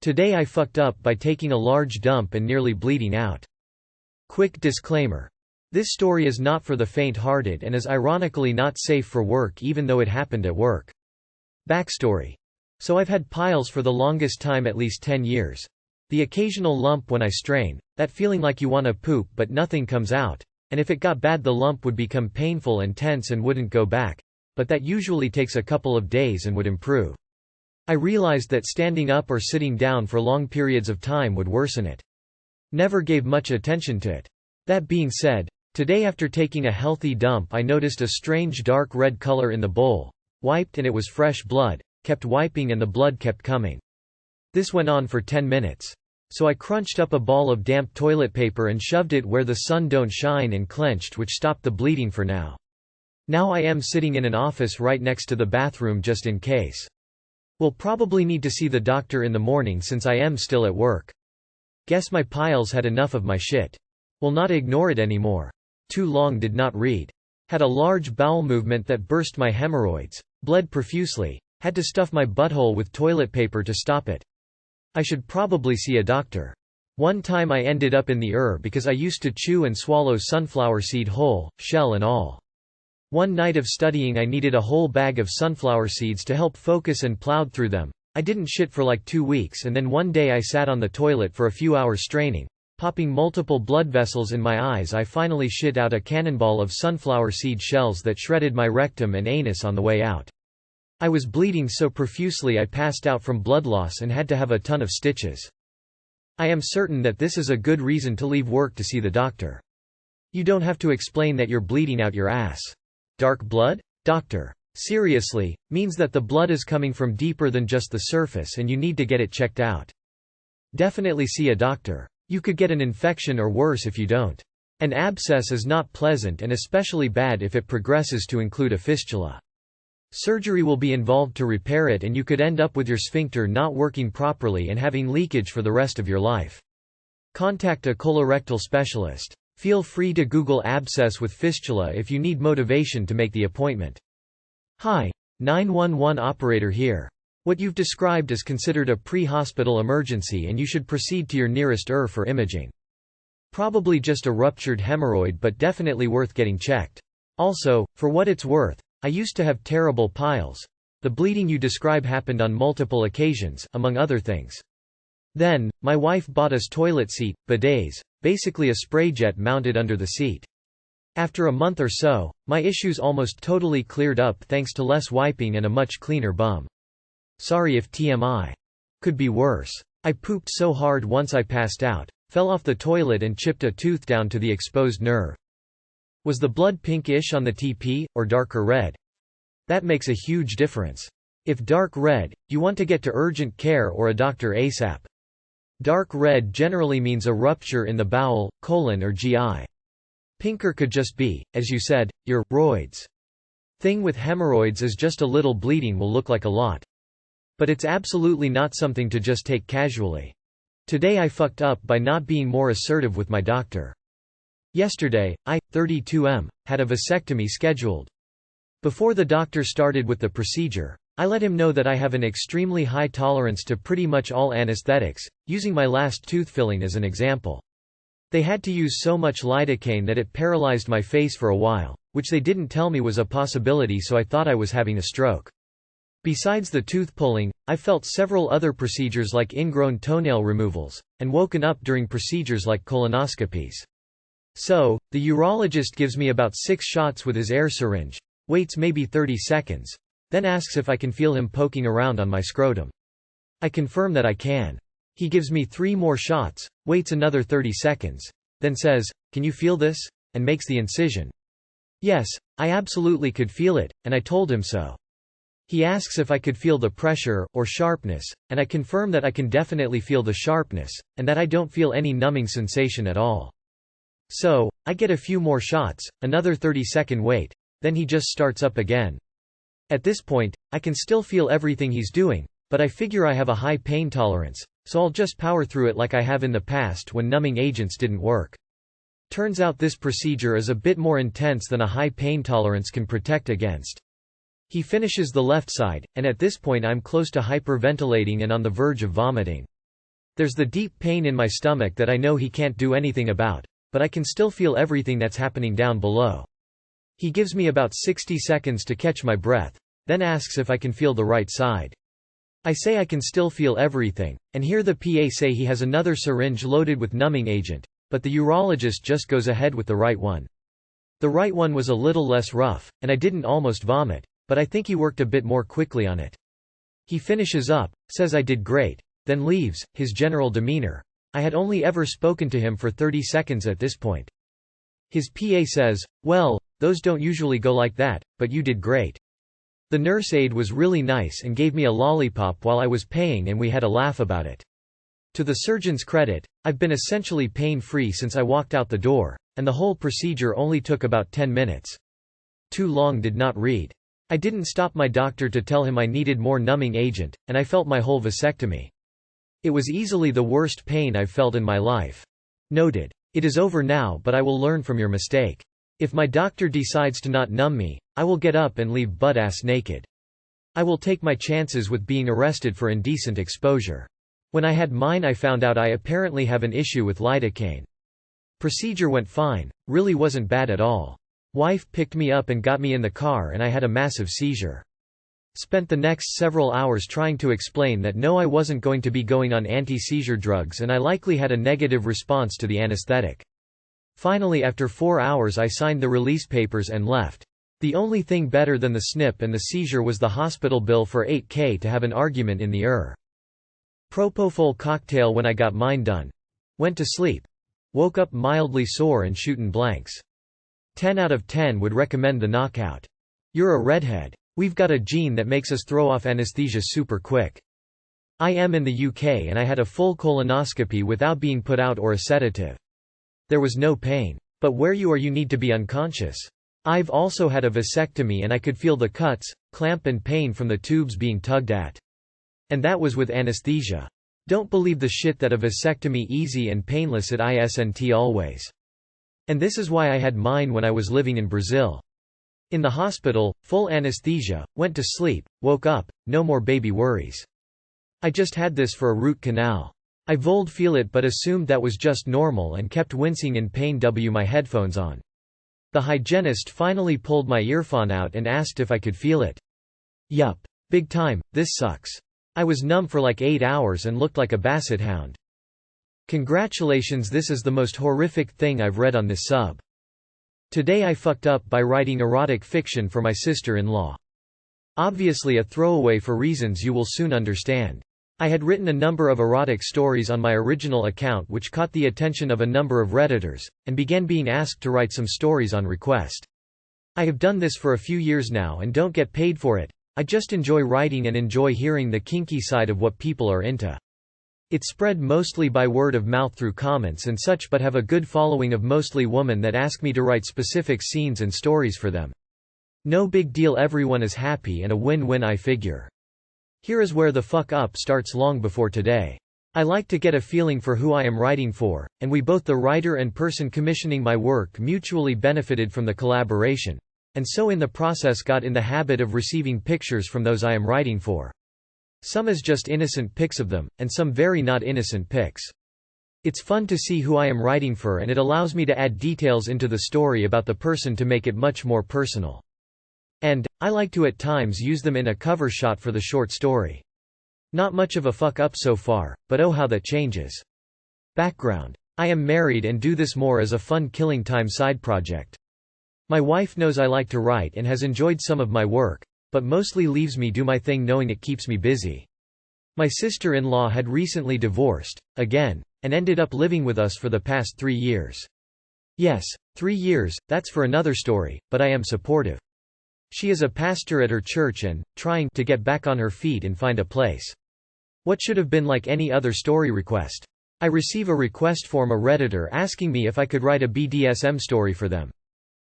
Today I fucked up by taking a large dump and nearly bleeding out. Quick disclaimer. This story is not for the faint-hearted and is ironically not safe for work even though it happened at work. Backstory. So I've had piles for the longest time, at least 10 years. The occasional lump when I strain, that feeling like you want to poop but nothing comes out, and if it got bad the lump would become painful and tense and wouldn't go back, but that usually takes a couple of days and would improve. I realized that standing up or sitting down for long periods of time would worsen it. Never gave much attention to it. That being said, today after taking a healthy dump I noticed a strange dark red color in the bowl. Wiped and it was fresh blood, kept wiping and the blood kept coming. This went on for 10 minutes. So I crunched up a ball of damp toilet paper and shoved it where the sun don't shine and clenched, which stopped the bleeding for now. Now I am sitting in an office right next to the bathroom just in case. Will probably need to see the doctor in the morning since I am still at work. Guess my piles had enough of my shit. Will not ignore it anymore. Too long did not read. Had a large bowel movement that burst my hemorrhoids. Bled profusely. Had to stuff my butthole with toilet paper to stop it. I should probably see a doctor. One time I ended up in the ER because I used to chew and swallow sunflower seed whole, shell and all. One night of studying I needed a whole bag of sunflower seeds to help focus and plowed through them. I didn't shit for like 2 weeks and then one day I sat on the toilet for a few hours straining, popping multiple blood vessels in my eyes. I finally shit out a cannonball of sunflower seed shells that shredded my rectum and anus on the way out. I was bleeding so profusely I passed out from blood loss and had to have a ton of stitches. I am certain that this is a good reason to leave work to see the doctor. You don't have to explain that you're bleeding out your ass. Dark blood? Doctor. Seriously, means that the blood is coming from deeper than just the surface and you need to get it checked out. Definitely see a doctor. You could get an infection or worse if you don't. An abscess is not pleasant and especially bad if it progresses to include a fistula. Surgery will be involved to repair it and you could end up with your sphincter not working properly and having leakage for the rest of your life. Contact a colorectal specialist. Feel free to Google abscess with fistula if you need motivation to make the appointment. Hi. 911 operator here. What you've described is considered a pre-hospital emergency and you should proceed to your nearest ER for imaging. Probably just a ruptured hemorrhoid but definitely worth getting checked. Also, for what it's worth, I used to have terrible piles. The bleeding you describe happened on multiple occasions, among other things. Then, my wife bought us toilet seat, bidets, basically a spray jet mounted under the seat. After a month or so, my issues almost totally cleared up thanks to less wiping and a much cleaner bum. Sorry if TMI. Could be worse. I pooped so hard once I passed out, fell off the toilet and chipped a tooth down to the exposed nerve. Was the blood pinkish on the TP, or darker red? That makes a huge difference. If dark red, you want to get to urgent care or a doctor ASAP. Dark red generally means a rupture in the bowel, colon or GI. Pinker could just be, as you said, your roids. Thing with hemorrhoids is just a little bleeding will look like a lot. But it's absolutely not something to just take casually. Today I fucked up by not being more assertive with my doctor. Yesterday, I, 32M, had a vasectomy scheduled. Before the doctor started with the procedure, I let him know that I have an extremely high tolerance to pretty much all anesthetics, using my last tooth filling as an example. They had to use so much lidocaine that it paralyzed my face for a while, which they didn't tell me was a possibility, so I thought I was having a stroke. Besides the tooth pulling, I felt several other procedures like ingrown toenail removals, and woken up during procedures like colonoscopies. So, the urologist gives me about 6 shots with his air syringe, waits maybe 30 seconds, then asks if I can feel him poking around on my scrotum. I confirm that I can. He gives me 3 more shots, waits another 30 seconds, then says, "Can you feel this?" and makes the incision. Yes, I absolutely could feel it, and I told him so. He asks if I could feel the pressure, or sharpness, and I confirm that I can definitely feel the sharpness, and that I don't feel any numbing sensation at all. So, I get a few more shots, another 30-second wait, then he just starts up again. At this point, I can still feel everything he's doing, but I figure I have a high pain tolerance, so I'll just power through it like I have in the past when numbing agents didn't work. Turns out this procedure is a bit more intense than a high pain tolerance can protect against. He finishes the left side, and at this point I'm close to hyperventilating and on the verge of vomiting. There's the deep pain in my stomach that I know he can't do anything about, but I can still feel everything that's happening down below. He gives me about 60 seconds to catch my breath, then asks if I can feel the right side. I say I can still feel everything, and hear the PA say he has another syringe loaded with numbing agent, but the urologist just goes ahead with the right one. The right one was a little less rough, and I didn't almost vomit, but I think he worked a bit more quickly on it. He finishes up, says I did great, then leaves. His general demeanor. I had only ever spoken to him for 30 seconds at this point. His PA says, "Well, those don't usually go like that, but you did great." The nurse aide was really nice and gave me a lollipop while I was paying, and we had a laugh about it. To the surgeon's credit, I've been essentially pain-free since I walked out the door, and the whole procedure only took about 10 minutes. Too long did not read. I didn't stop my doctor to tell him I needed more numbing agent, and I felt my whole vasectomy. It was easily the worst pain I've felt in my life. Noted. It is over now, but I will learn from your mistake. If my doctor decides to not numb me, I will get up and leave butt-ass naked. I will take my chances with being arrested for indecent exposure. When I had mine I found out I apparently have an issue with lidocaine. Procedure went fine, really wasn't bad at all. Wife picked me up and got me in the car and I had a massive seizure. Spent the next several hours trying to explain that no, I wasn't going to be going on anti-seizure drugs and I likely had a negative response to the anesthetic. Finally, after 4 hours I signed the release papers and left. The only thing better than the snip and the seizure was the hospital bill for $8,000 to have an argument in the Propofol cocktail when I got mine done. Went to sleep. Woke up mildly sore and shootin' blanks. 10 out of 10 would recommend the knockout. You're a redhead. We've got a gene that makes us throw off anesthesia super quick. I am in the UK and I had a full colonoscopy without being put out or a sedative. There was no pain. But where you are you need to be unconscious. I've also had a vasectomy and I could feel the cuts, clamp and pain from the tubes being tugged at. And that was with anesthesia. Don't believe the shit that a vasectomy easy and painless at isn't always. And this is why I had mine when I was living in Brazil. In the hospital, full anesthesia, went to sleep, woke up, no more baby worries. I just had this for a root canal. I vold feel it but assumed that was just normal and kept wincing in pain my headphones on. The hygienist finally pulled my earphone out and asked if I could feel it. Yup. Big time, this sucks. I was numb for like 8 hours and looked like a basset hound. Congratulations, this is the most horrific thing I've read on this sub. Today I fucked up by writing erotic fiction for my sister-in-law. Obviously a throwaway for reasons you will soon understand. I had written a number of erotic stories on my original account which caught the attention of a number of Redditors, and began being asked to write some stories on request. I have done this for a few years now and don't get paid for it. I just enjoy writing and enjoy hearing the kinky side of what people are into. It spread mostly by word of mouth through comments and such, but have a good following of mostly women that ask me to write specific scenes and stories for them. No big deal, everyone is happy and a win-win, I figure. Here is where the fuck up starts long before today. I like to get a feeling for who I am writing for, and we both, the writer and person commissioning my work, mutually benefited from the collaboration, and so in the process got in the habit of receiving pictures from those I am writing for. Some as just innocent pics of them, and some very not innocent pics. It's fun to see who I am writing for and it allows me to add details into the story about the person to make it much more personal. And, I like to at times use them in a cover shot for the short story. Not much of a fuck up so far, but oh how that changes. Background. I am married and do this more as a fun killing time side project. My wife knows I like to write and has enjoyed some of my work, but mostly leaves me do my thing knowing it keeps me busy. My sister-in-law had recently divorced, again, and ended up living with us for the past 3 years. Yes, 3 years, that's for another story, but I am supportive. She is a pastor at her church and, trying to get back on her feet and find a place. What should have been like any other story request. I receive a request from a Redditor asking me if I could write a BDSM story for them.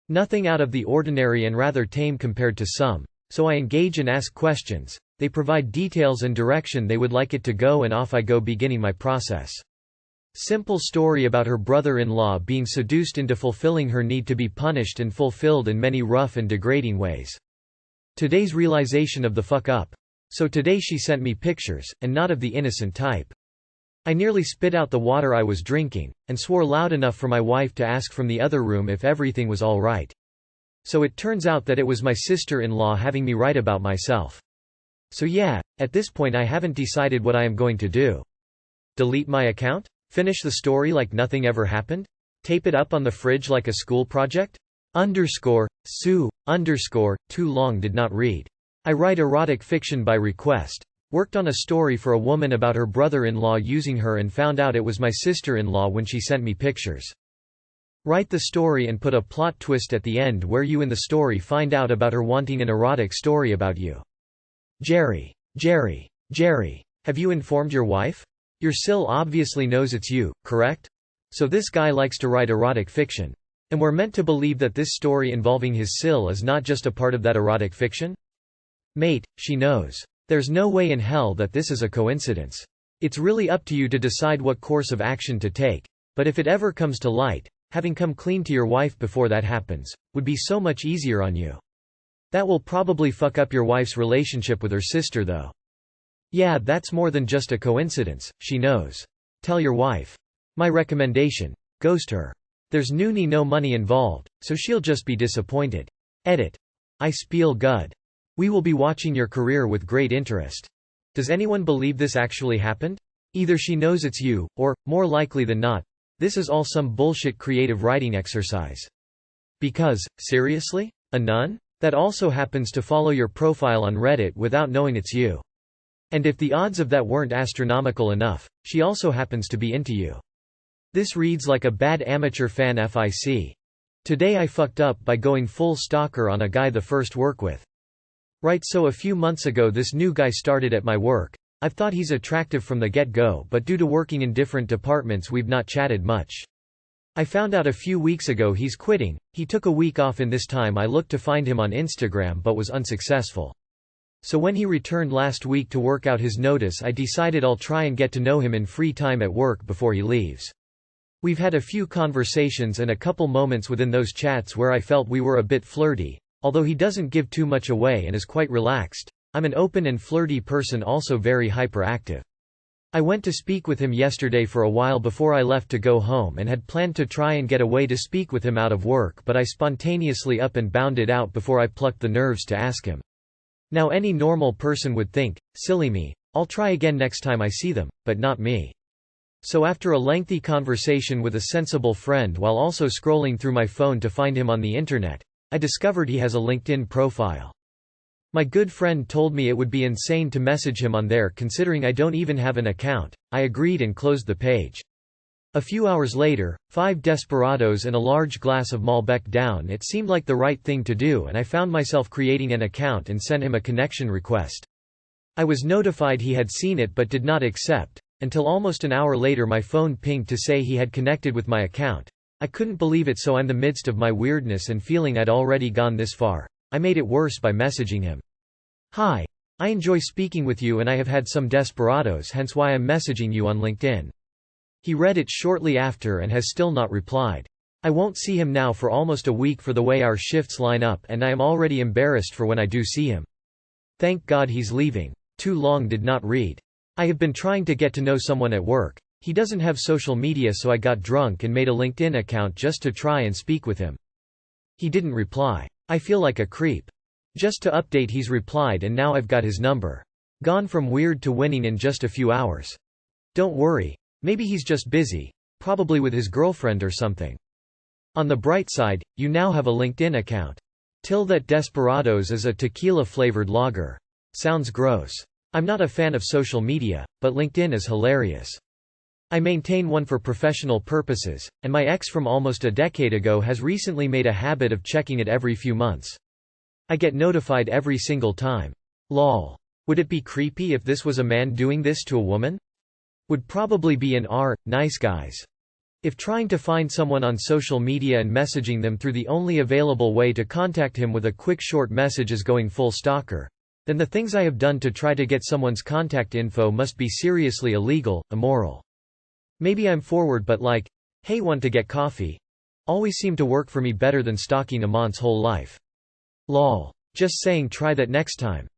Nothing out of the ordinary and rather tame compared to some, so I engage and ask questions. They provide details and direction they would like it to go and off I go beginning my process. Simple story about her brother-in-law being seduced into fulfilling her need to be punished and fulfilled in many rough and degrading ways. Today's realization of the fuck up. So today she sent me pictures, and not of the innocent type. I nearly spit out the water I was drinking, and swore loud enough for my wife to ask from the other room if everything was all right. So it turns out that it was my sister-in-law having me write about myself. So yeah, at this point I haven't decided what I am going to do. Delete my account? Finish the story like nothing ever happened? Tape it up on the fridge like a school project? Sue, too long did not read. I write erotic fiction by request. Worked on a story for a woman about her brother-in-law using her and found out it was my sister-in-law when she sent me pictures. Write the story and put a plot twist at the end where you in the story find out about her wanting an erotic story about you. Jerry, have you informed your wife? Your Sil obviously knows it's you, correct? So this guy likes to write erotic fiction. And we're meant to believe that this story involving his Sil is not just a part of that erotic fiction? Mate, she knows. There's no way in hell that this is a coincidence. It's really up to you to decide what course of action to take, but if it ever comes to light, having come clean to your wife before that happens, would be so much easier on you. That will probably fuck up your wife's relationship with her sister though. Yeah, that's more than just a coincidence, she knows. Tell your wife. My recommendation: ghost her. There's no money involved, so she'll just be disappointed. Edit. I spiel good. We will be watching your career with great interest. Does anyone believe this actually happened? Either she knows it's you, or, more likely than not, this is all some bullshit creative writing exercise. Because, seriously? A nun? That also happens to follow your profile on Reddit without knowing it's you. And if the odds of that weren't astronomical enough, she also happens to be into you. This reads like a bad amateur fan fic. Today I fucked up by going full stalker on a guy the first work with. Right, so a few months ago this new guy started at my work. I've thought he's attractive from the get-go, but due to working in different departments we've not chatted much. I found out a few weeks ago he's quitting. He took a week off. In this time I looked to find him on Instagram but was unsuccessful. So when he returned last week to work out his notice I decided I'll try and get to know him in free time at work before he leaves. We've had a few conversations and a couple moments within those chats where I felt we were a bit flirty. Although he doesn't give too much away and is quite relaxed, I'm an open and flirty person, also very hyperactive. I went to speak with him yesterday for a while before I left to go home and had planned to try and get away to speak with him out of work, but I spontaneously up and bounded out before I plucked the nerves to ask him. Now any normal person would think, silly me, I'll try again next time I see them, but not me. So after a lengthy conversation with a sensible friend while also scrolling through my phone to find him on the internet, I discovered he has a LinkedIn profile. My good friend told me it would be insane to message him on there considering I don't even have an account. I agreed and closed the page. A few hours later, 5 desperados and a large glass of Malbec down, it seemed like the right thing to do and I found myself creating an account and sent him a connection request. I was notified he had seen it but did not accept, until almost an hour later my phone pinged to say he had connected with my account. I couldn't believe it, so in the midst of my weirdness and feeling I'd already gone this far, I made it worse by messaging him. Hi. I enjoy speaking with you and I have had some desperados, hence why I'm messaging you on LinkedIn. He read it shortly after and has still not replied. I won't see him now for almost a week for the way our shifts line up and I am already embarrassed for when I do see him. Thank God he's leaving. Too long did not read. I have been trying to get to know someone at work. He doesn't have social media, so I got drunk and made a LinkedIn account just to try and speak with him. He didn't reply. I feel like a creep. Just to update, he's replied and now I've got his number. Gone from weird to winning in just a few hours. Don't worry. Maybe he's just busy. Probably with his girlfriend or something. On the bright side, you now have a LinkedIn account. That Desperados is a tequila-flavored lager. Sounds gross. I'm not a fan of social media, but LinkedIn is hilarious. I maintain one for professional purposes, and my ex from almost a decade ago has recently made a habit of checking it every few months. I get notified every single time. Lol. Would it be creepy if this was a man doing this to a woman? Would probably be an R, nice guys. If trying to find someone on social media and messaging them through the only available way to contact him with a quick short message is going full stalker, then the things I have done to try to get someone's contact info must be seriously illegal, immoral. Maybe I'm forward, but like, hey, want to get coffee? Always seem to work for me better than stalking a man's whole life. Lol. Just saying, try that next time.